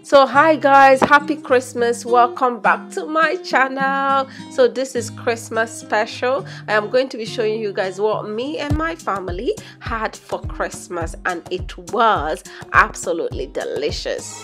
So hi guys, happy Christmas, welcome back to my channel. So this is Christmas special. I am going to be showing you guys what me and my family had for Christmas, and it was absolutely delicious.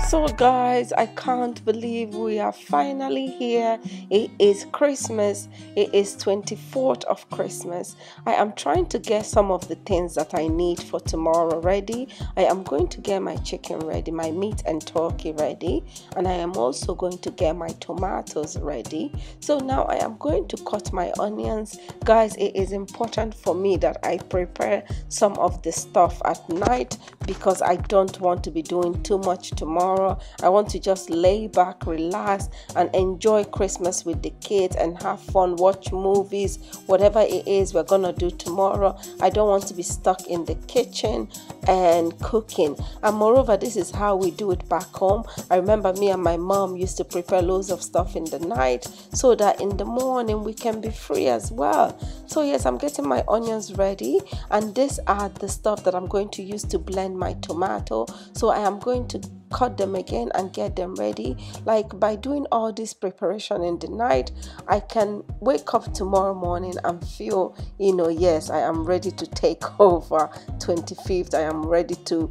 So guys, I can't believe we are finally here. It is Christmas. It is 24th of Christmas. I am trying to get some of the things that I need for tomorrow ready. I am going to get my chicken ready, my meat and turkey ready, and I am also going to get my tomatoes ready. So now I am going to cut my onions. Guys, it is important for me that I prepare some of the stuff at night because I don't want to be doing too much tomorrow. I want to just lay back, relax, and enjoy Christmas with the kids and have fun, watch movies, whatever it is we're gonna do tomorrow. I don't want to be stuck in the kitchen and cooking. And moreover, this is how we do it back home. I remember me and my mom used to prepare loads of stuff in the night so that in the morning we can be free as well. So yes, I'm getting my onions ready, and these are the stuff that I'm going to use to blend my tomato. So I am going to cut them again and get them ready. Like, by doing all this preparation in the night, I can wake up tomorrow morning and feel, yes, I am ready to take over 25th. I am ready to,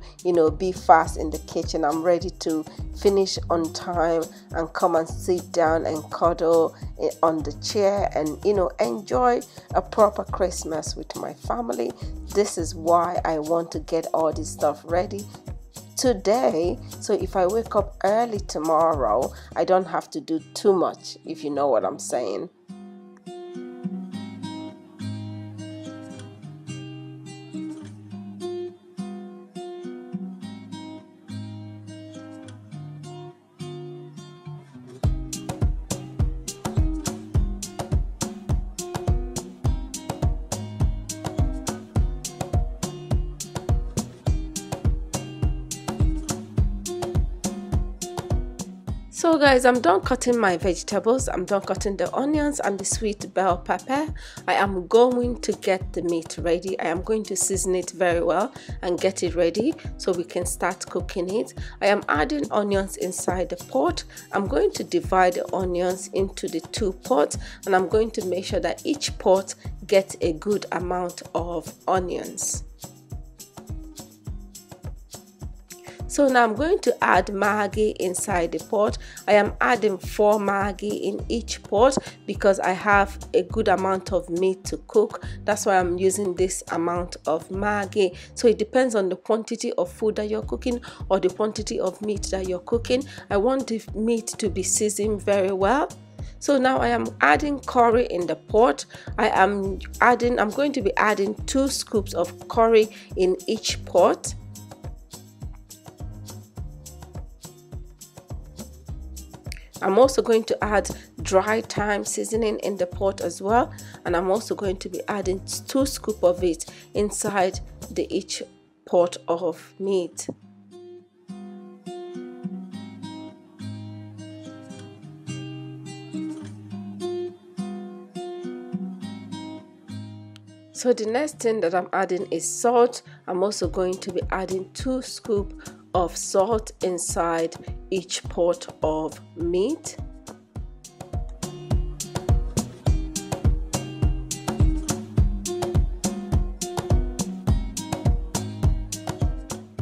be fast in the kitchen. I'm ready to finish on time and come and sit down and cuddle on the chair and, enjoy a proper Christmas with my family. This is why I want to get all this stuff ready today, so if I wake up early tomorrow, I don't have to do too much, if you know what I'm saying. So guys, I'm done cutting my vegetables. I'm done cutting the onions and the sweet bell pepper. I am going to get the meat ready. I am going to season it very well and get it ready so we can start cooking it. I am adding onions inside the pot. I'm going to divide the onions into the two pots, and I'm going to make sure that each pot gets a good amount of onions. So now I'm going to add maggi inside the pot. I am adding 4 maggi in each pot because I have a good amount of meat to cook. That's why I'm using this amount of maggi. So it depends on the quantity of food that you're cooking or the quantity of meat that you're cooking. I want the meat to be seasoned very well. So now I am adding curry in the pot. I'm going to be adding 2 scoops of curry in each pot. I'm also going to add dry thyme seasoning in the pot as well, and I'm also going to be adding 2 scoops of it inside each pot of meat. So the next thing that I'm adding is salt. I'm also going to be adding 2 scoops of salt inside each pot of meat.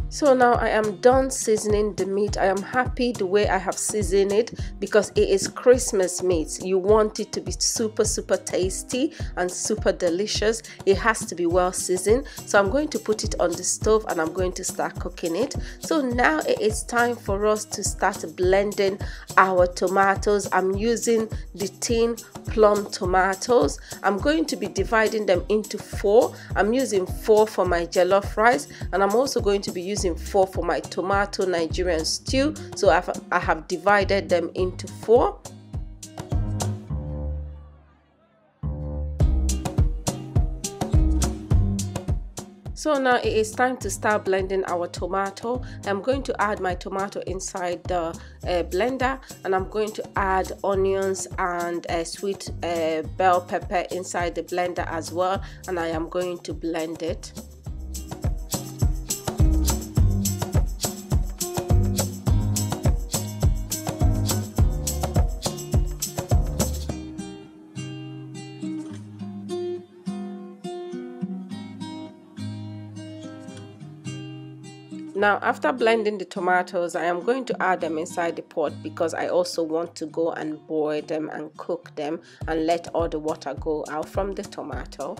So now I am done seasoning the meat. I am happy the way I have seasoned it because it is Christmas meat. You want it to be super tasty and super delicious. It has to be well seasoned. So I'm going to put it on the stove and I'm going to start cooking it. So now it is time for us to start blending our tomatoes. I'm using the tin plum tomatoes. I'm going to be dividing them into 4. I'm using 4 for my jollof rice, and I'm also going to be using 4 for my tomato Nigerian stew. So I have divided them into 4. So now it is time to start blending our tomato. I'm going to add my tomato inside the blender, and I'm going to add onions and sweet bell pepper inside the blender as well, and I am going to blend it. Now after blending the tomatoes, I am going to add them inside the pot because I also want to go and boil them and cook them and let all the water go out from the tomato.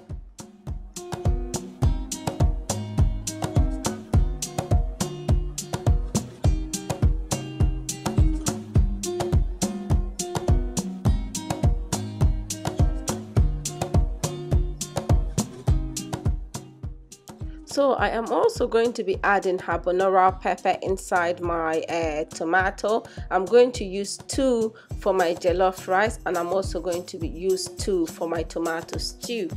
So I am also going to be adding habanero pepper inside my tomato. I'm going to use 2 for my jollof rice, and I'm also going to use 2 for my tomato stew.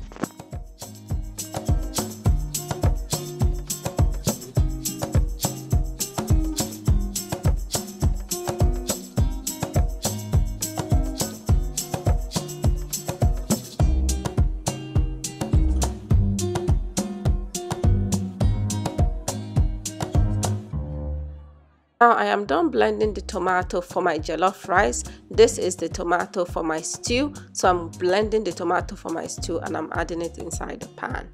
Now I am done blending the tomato for my jollof rice. This is the tomato for my stew. So I'm blending the tomato for my stew and I'm adding it inside the pan.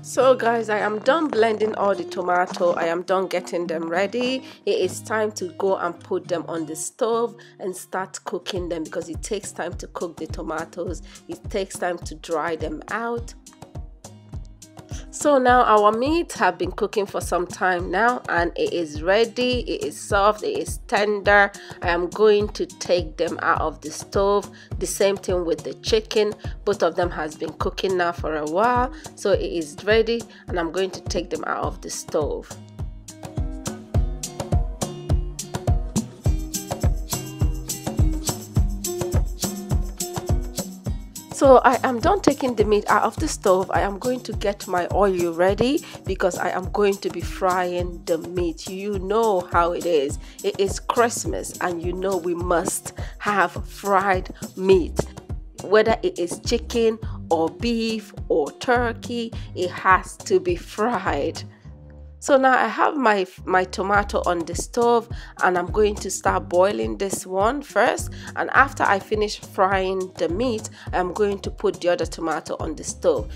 So guys, I am done blending all the tomato. I am done getting them ready. It is time to go and put them on the stove and start cooking them because it takes time to cook the tomatoes. It takes time to dry them out. So now our meat have been cooking for some time now and it is ready. It is soft, it is tender. I am going to take them out of the stove. The same thing with the chicken. Both of them has been cooking now for a while, so it is ready and I'm going to take them out of the stove. So I am done taking the meat out of the stove. I am going to get my oil ready because I am going to be frying the meat. You know how it is. It is Christmas and you know we must have fried meat. Whether it is chicken or beef or turkey, it has to be fried. So now I have my tomato on the stove and I'm going to start boiling this one first, and after I finish frying the meat, I'm going to put the other tomato on the stove.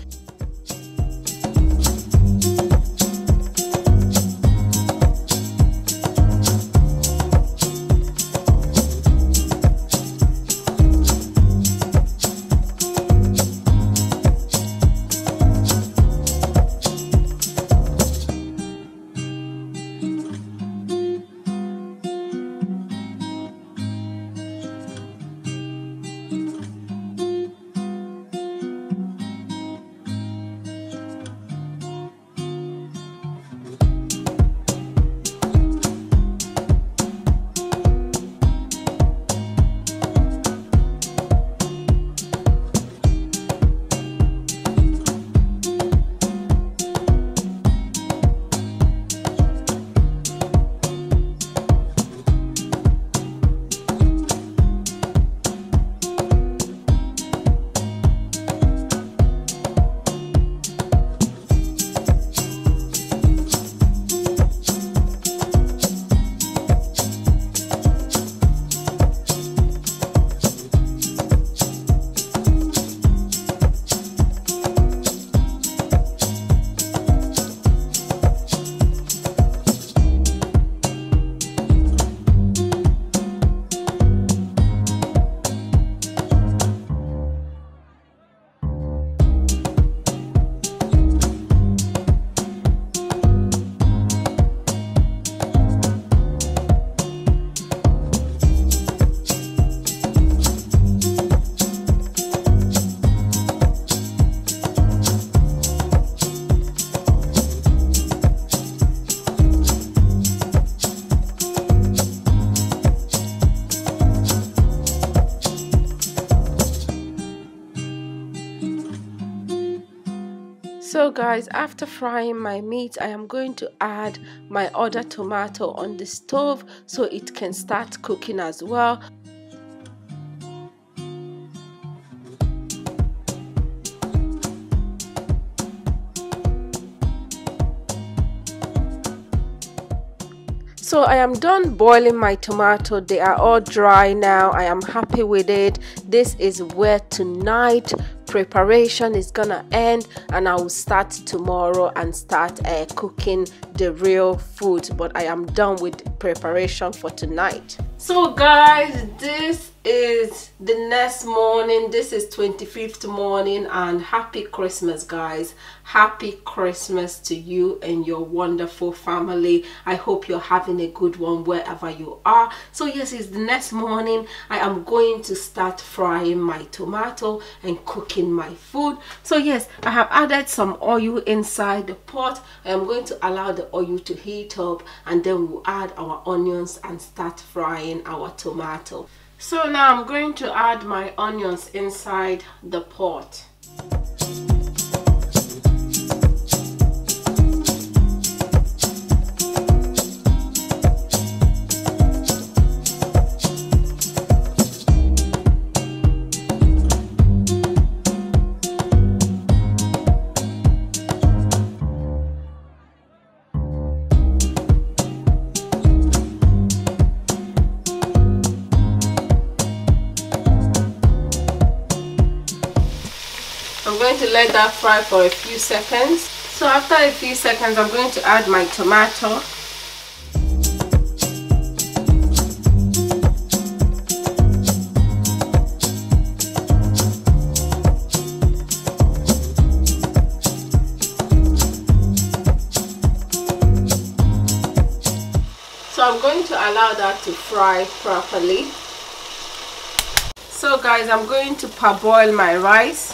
So guys, after frying my meat, I am going to add my other tomato on the stove so it can start cooking as well. So I am done boiling my tomato. They are all dry now. I am happy with it. This is where tonight preparation is gonna end, and I will start tomorrow and start cooking the real food. But I am done with preparation for tonight. So guys, this is the next morning. This is 25th morning, and happy Christmas, guys. Happy Christmas to you and your wonderful family. I hope you're having a good one wherever you are. So yes, it's the next morning. I am going to start frying my tomato and cooking my food. So yes, I have added some oil inside the pot. I am going to allow the oil to heat up, and then we'll add our onions and start frying our tomato. So now I'm going to add my onions inside the pot. I'm going to let that fry for a few seconds. So after a few seconds, I'm going to add my tomato. So I'm going to allow that to fry properly. So guys, I'm going to parboil my rice.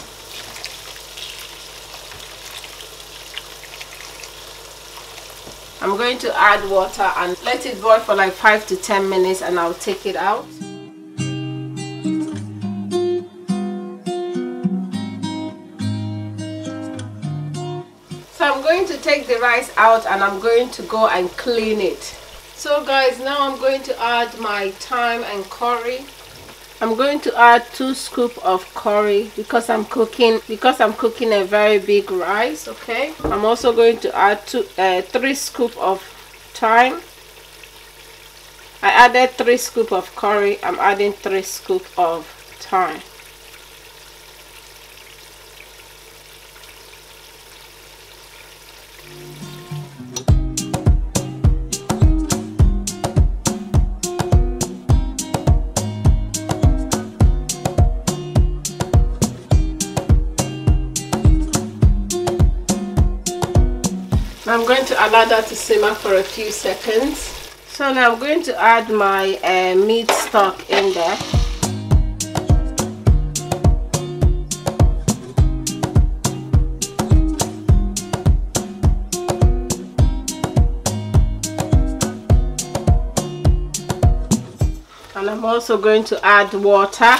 I'm going to add water and let it boil for like 5 to 10 minutes, and I'll take it out. So I'm going to take the rice out and I'm going to go and clean it. So guys, now I'm going to add my thyme and curry. I'm going to add 2 scoops of curry because I'm cooking a very big rice. Okay, I'm also going to add 3 scoops of thyme. I added 3 scoops of curry. I'm adding 3 scoops of thyme. I'm going to allow that to simmer for a few seconds. So now I'm going to add my meat stock in there. And I'm also going to add water.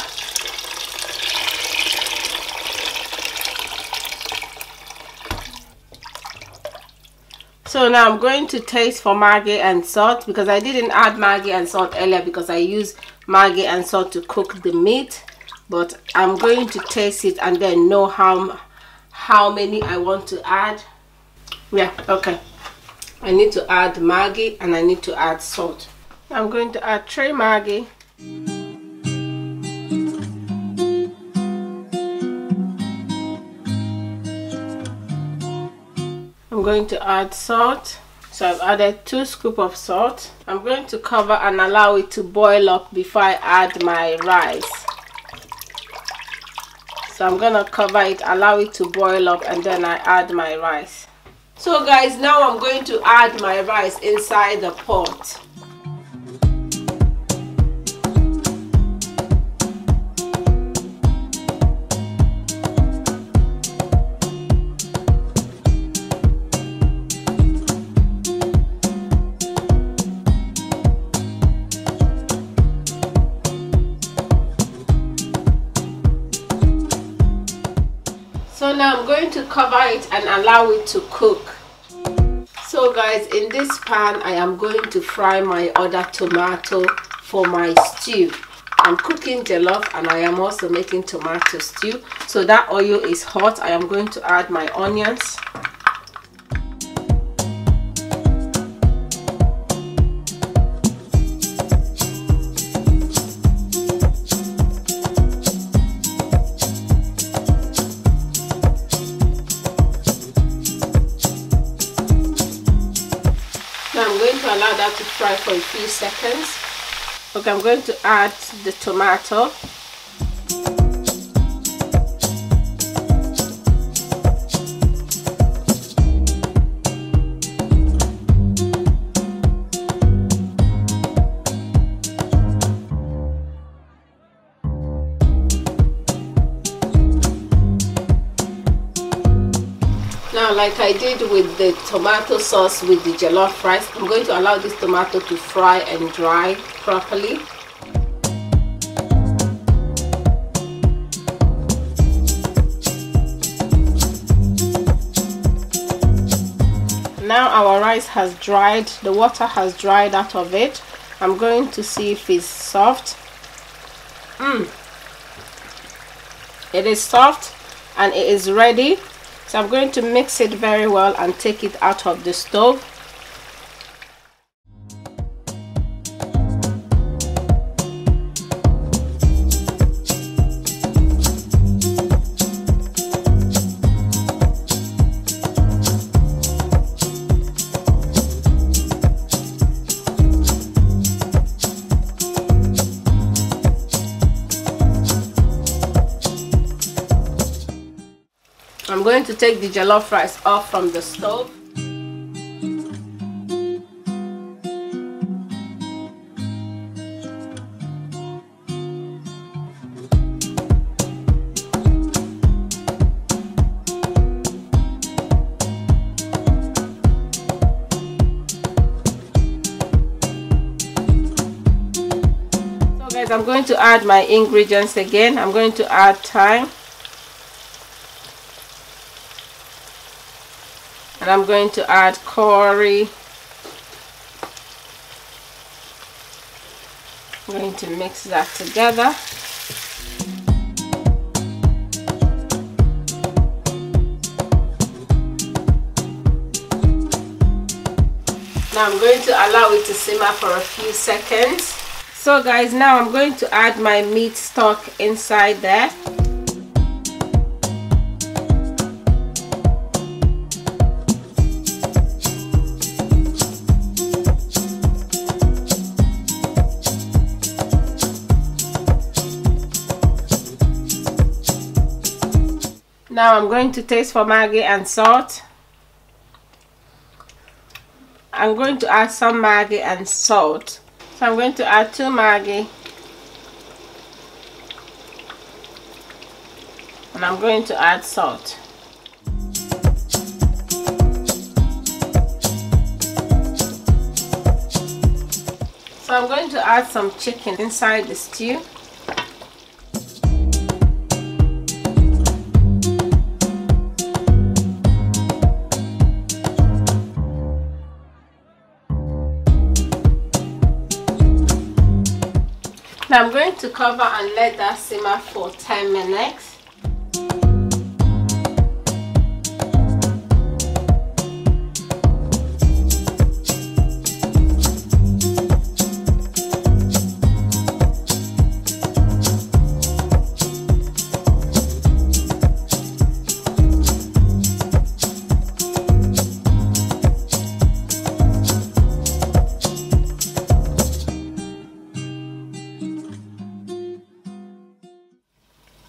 So now I'm going to taste for maggi and salt, because I didn't add maggi and salt earlier because I used maggi and salt to cook the meat. But I'm going to taste it and then know how many I want to add. Yeah, okay. I need to add maggi and I need to add salt. I'm going to add 3 maggi. I'm going to add salt. So I've added 2 scoops of salt. I'm going to cover and allow it to boil up before I add my rice. So I'm gonna cover it, allow it to boil up, and then I add my rice. So guys, now I'm going to add my rice inside the pot. So now I'm going to cover it and allow it to cook. So guys, in this pan I am going to fry my other tomato for my stew. I'm cooking jollof and I am also making tomato stew. So that oil is hot. I am going to add my onions. fry for a few seconds. Okay, I'm going to add the tomato. Now, like I did with the tomato sauce with the jollof rice, I'm going to allow this tomato to fry and dry properly. Now our rice has dried, the water has dried out of it. I'm going to see if it's soft. It is soft and it is ready. So I'm going to mix it very well and take it out of the stove. I'm going to take the jollof rice off from the stove. So guys, I'm going to add my ingredients again. I'm going to add thyme. And I'm going to add curry. I'm going to mix that together. Now I'm going to allow it to simmer for a few seconds. So guys, now I'm going to add my meat stock inside there. Now I'm going to taste for maggi and salt. I'm going to add some maggi and salt. So I'm going to add 2 maggi. And I'm going to add salt. So I'm going to add some chicken inside the stew. Now I'm going to cover and let that simmer for 10 minutes.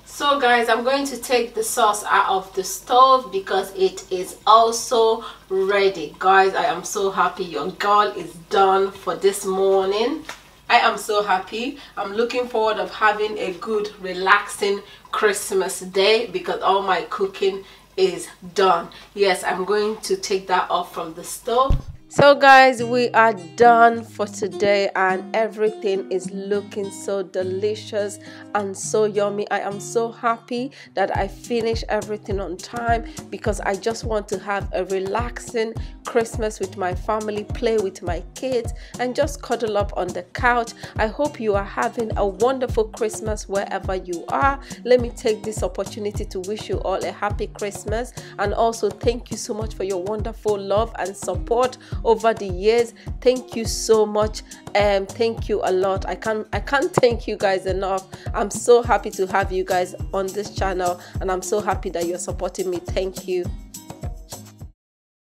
So guys, I'm going to take the sauce out of the stove because it is also ready. Guys, I am so happy. Your girl is done for this morning. I am so happy. I'm looking forward of having a good relaxing Christmas day because all my cooking is done. Yes, I'm going to take that off from the stove. So guys, we are done for today and everything is looking so delicious and so yummy. I am so happy that I finished everything on time because I just want to have a relaxing Christmas with my family, play with my kids and just cuddle up on the couch. I hope you are having a wonderful Christmas wherever you are. Let me take this opportunity to wish you all a happy Christmas and also thank you so much for your wonderful love and support over the years. Thank you so much. Thank you a lot. I can't thank you guys enough. I'm so happy to have you guys on this channel and I'm so happy that you're supporting me. Thank you.